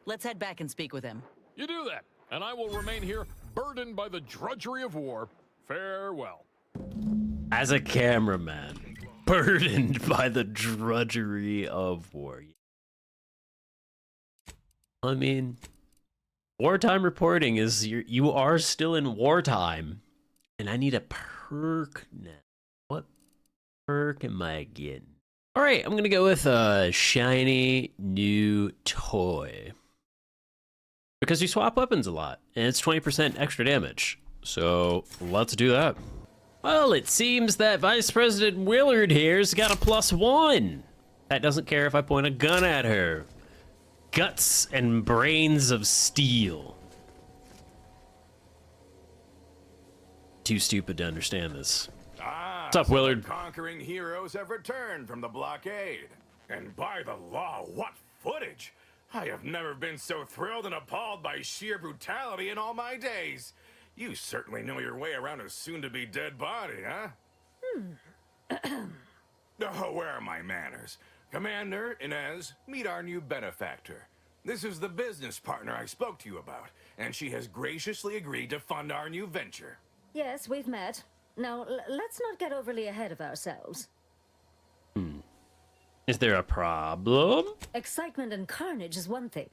Let's head back and speak with him. You do that, and I will remain here burdened by the drudgery of war. Farewell. As a cameraman, burdened by the drudgery of war. I mean, wartime reporting is you are still in wartime, and I need a perk now. What perk am I getting? All right, I'm gonna go with a shiny new toy because you swap weapons a lot, and it's 20% extra damage. So let's do that. Well, it seems that Vice President Willard here's got a +1. That doesn't care if I point a gun at her. Guts and brains of steel. Too stupid to understand this. What's up, Willard? The conquering heroes have returned from the blockade. And by the law, what footage! I have never been so thrilled and appalled by sheer brutality in all my days. You certainly know your way around a soon-to-be dead body, huh? Oh, where are my manners? Commander, Inez, meet our new benefactor. This is the business partner I spoke to you about, and she has graciously agreed to fund our new venture. Yes, we've met. Now, let's not get overly ahead of ourselves. Is there a problem? Excitement and carnage is one thing.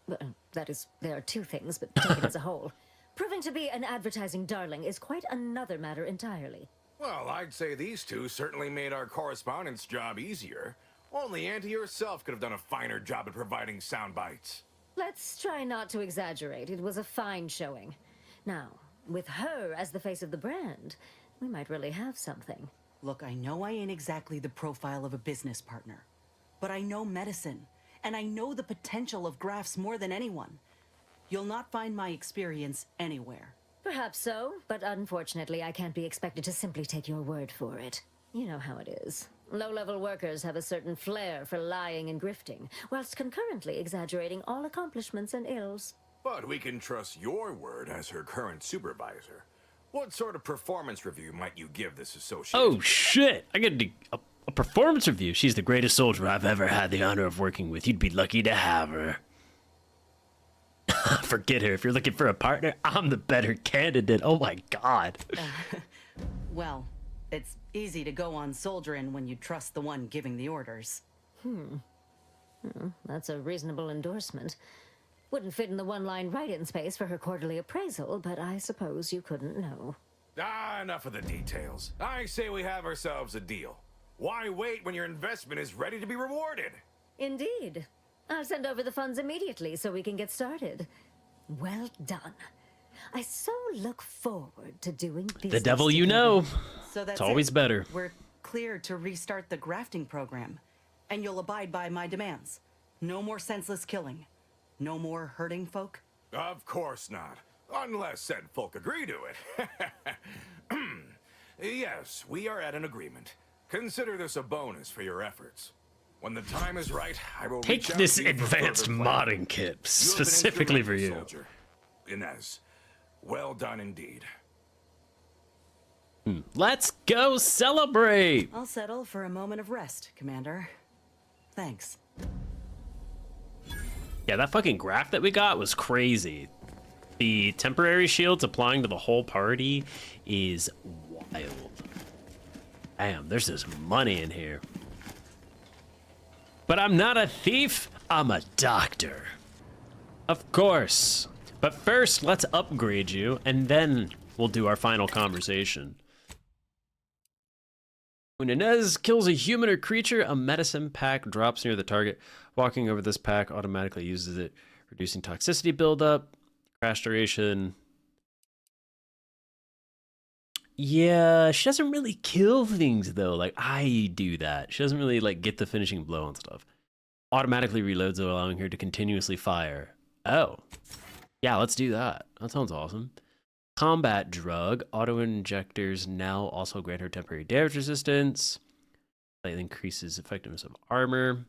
Well, that is, there are two things, but take it as a whole. Proving to be an advertising darling is quite another matter entirely. Well, I'd say these two certainly made our correspondence job easier. Only Auntie herself could have done a finer job at providing sound bites. Let's try not to exaggerate. It was a fine showing. Now, with her as the face of the brand, we might really have something. Look, I know I ain't exactly the profile of a business partner, but I know medicine, and I know the potential of grafts more than anyone. You'll not find my experience anywhere. Perhaps so, but unfortunately I can't be expected to simply take your word for it. You know how it is. Low-level workers have a certain flair for lying and grifting, whilst concurrently exaggerating all accomplishments and ills. But we can trust your word as her current supervisor. What sort of performance review might you give this associate? Oh shit! I get a performance review. She's the greatest soldier I've ever had the honor of working with. You'd be lucky to have her. Forget her. If you're looking for a partner, I'm the better candidate. Oh my god. Well, it's easy to go on soldiering when you trust the one giving the orders. That's a reasonable endorsement. Wouldn't fit in the one-line write-in space for her quarterly appraisal, but I suppose you couldn't know. Enough of the details. I say we have ourselves a deal. Why wait when your investment is ready to be rewarded? Indeed. I'll send over the funds immediately so we can get started. Well done. I so look forward to doing business The devil you know. So that's It's always it. better. We're clear to restart the grafting program, and you'll abide by my demands. No more senseless killing. No more hurting folk. Of course not. Unless said folk agree to it. Yes, we are at an agreement. Consider this a bonus for your efforts. When the time is right, I will Take reach out this to you for advanced further planning. modding kit You have been specifically for you. instrumental, soldier. Inez, well done indeed. Let's go celebrate! I'll settle for a moment of rest, Commander. Thanks. Yeah, that fucking graft that we got was crazy. The temporary shields applying to the whole party is wild. Damn, there's this money in here. But I'm not a thief, I'm a doctor. Of course. But first, let's upgrade you, and then we'll do our final conversation. When Inez kills a human or creature, a medicine pack drops near the target. Walking over this pack automatically uses it, reducing toxicity buildup, crash duration. Yeah, she doesn't really kill things though. Like I do that. She doesn't really like get the finishing blow on stuff. Automatically reloads, allowing her to continuously fire. Oh, yeah, let's do that. That sounds awesome. Combat drug. Auto injectors now also grant her temporary damage resistance. Slightly increases effectiveness of armor.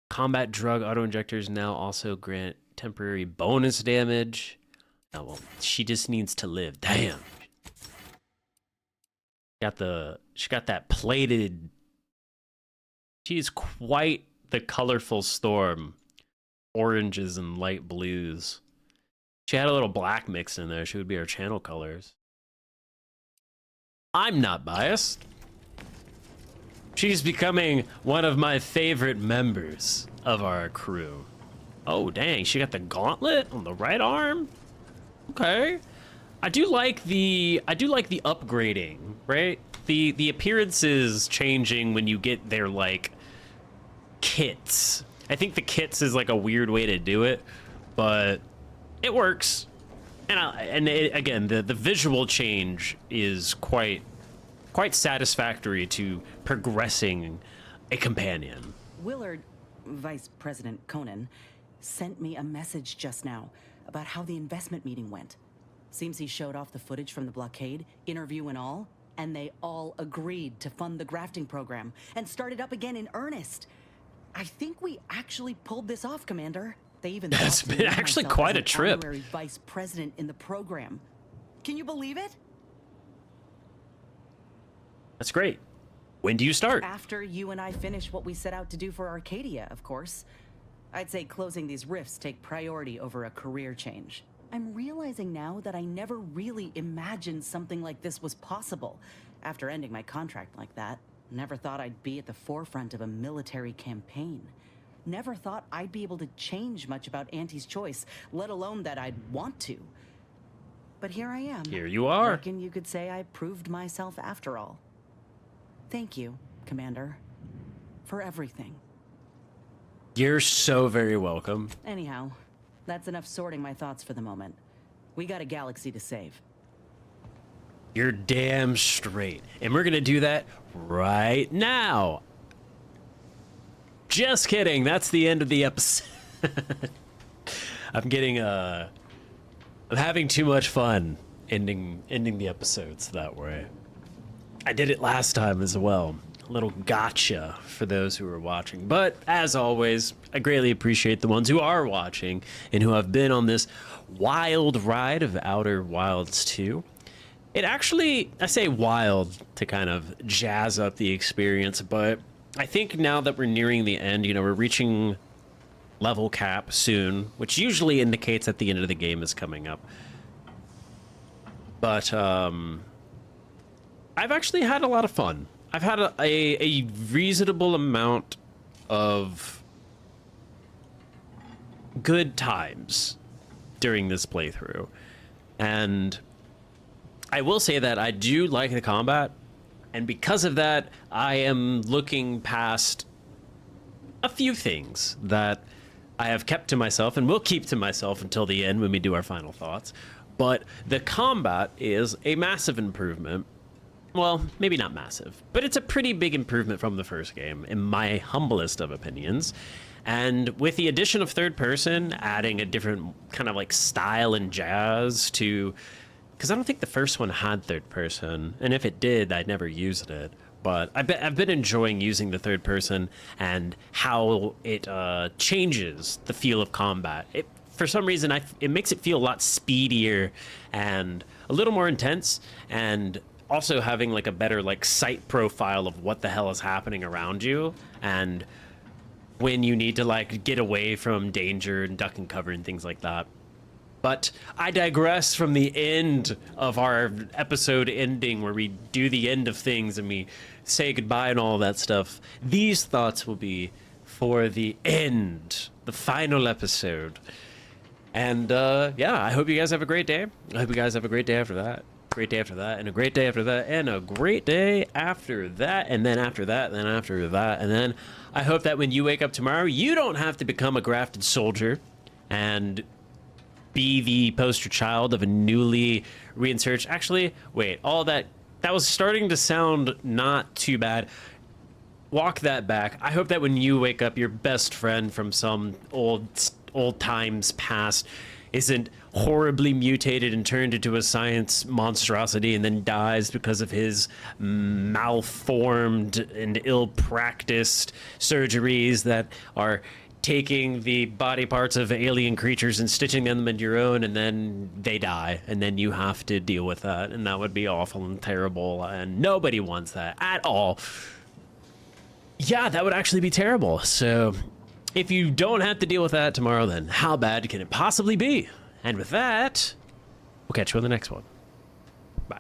Combat drug auto injectors now also grant temporary bonus damage. Oh well, she just needs to live. Damn. She got that plated. She's quite the colorful storm. Oranges and light blues. She had a little black mix in there. She would be our channel colors. I'm not biased. She's becoming one of my favorite members of our crew. Oh, dang. She got the gauntlet on the right arm? Okay. I do like the upgrading, right? The appearances changing when you get their, like, kits. I think the kits is, like, a weird way to do it, but it works. And again, the visual change is quite satisfactory to progressing a companion. Willard, Vice President Conan, sent me a message just now about how the investment meeting went. Seems he showed off the footage from the blockade, interview and all, and they all agreed to fund the grafting program and start it up again in earnest. I think we actually pulled this off, Commander. They even That's been actually quite a trip. Honorary vice president in the program. Can you believe it? That's great. When do you start? After you and I finish what we set out to do for Arcadia, of course. I'd say closing these rifts take priority over a career change. I'm realizing now that I never really imagined something like this was possible. After ending my contract like that, never thought I'd be at the forefront of a military campaign. Never thought I'd be able to change much about Auntie's choice, let alone that I'd want to. But here I am. Here you are. Reckon you could say I proved myself after all. Thank you, Commander, for everything. You're so very welcome. Anyhow, that's enough sorting my thoughts for the moment. We got a galaxy to save. You're damn straight. And we're gonna do that right now. Just kidding. That's the end of the episode. I'm having too much fun ending the episodes that way. I did it last time as well. A little gotcha for those who are watching. But as always, I greatly appreciate the ones who are watching and who have been on this wild ride of Outer Wilds 2. It actually, I say wild to kind of jazz up the experience, but I think now that we're nearing the end, we're reaching level cap soon, which usually indicates that the end of the game is coming up. But I've actually had a lot of fun. I've had a reasonable amount of good times during this playthrough. And I will say that I do like the combat. And because of that, I am looking past a few things that I have kept to myself and will keep to myself until the end when we do our final thoughts. But the combat is a massive improvement. Well, maybe not massive, but it's a pretty big improvement from the first game, in my humblest of opinions. And with the addition of third person, adding a different kind of like style and jazz to... Because I don't think the first one had third person, and if it did, I never used it. but I've been enjoying using the third person and how it changes the feel of combat. For some reason, it makes it feel a lot speedier and a little more intense, and also having like a better like sight profile of what the hell is happening around you, and when you need to like get away from danger and duck and cover and things like that. But I digress from the end of our episode ending where we do the end of things and we say goodbye and all that stuff. These thoughts will be for the end, the final episode. And yeah, I hope you guys have a great day. I hope you guys have a great day after that. Great day after that, and a great day after that, and a great day after that, and then after that, and then after that, and then I hope that when you wake up tomorrow, you don't have to become a grafted soldier and be the poster child of a newly reinsurged. Actually, wait, all that was starting to sound not too bad. Walk that back. I hope that when you wake up, your best friend from some old times past isn't horribly mutated and turned into a science monstrosity and then dies because of his malformed and ill-practiced surgeries that are taking the body parts of alien creatures and stitching them into your own, and then they die, and then you have to deal with that, and that would be awful and terrible, and nobody wants that at all. Yeah, that would actually be terrible. So if you don't have to deal with that tomorrow, then how bad can it possibly be? And with that, we'll catch you on the next one. Bye.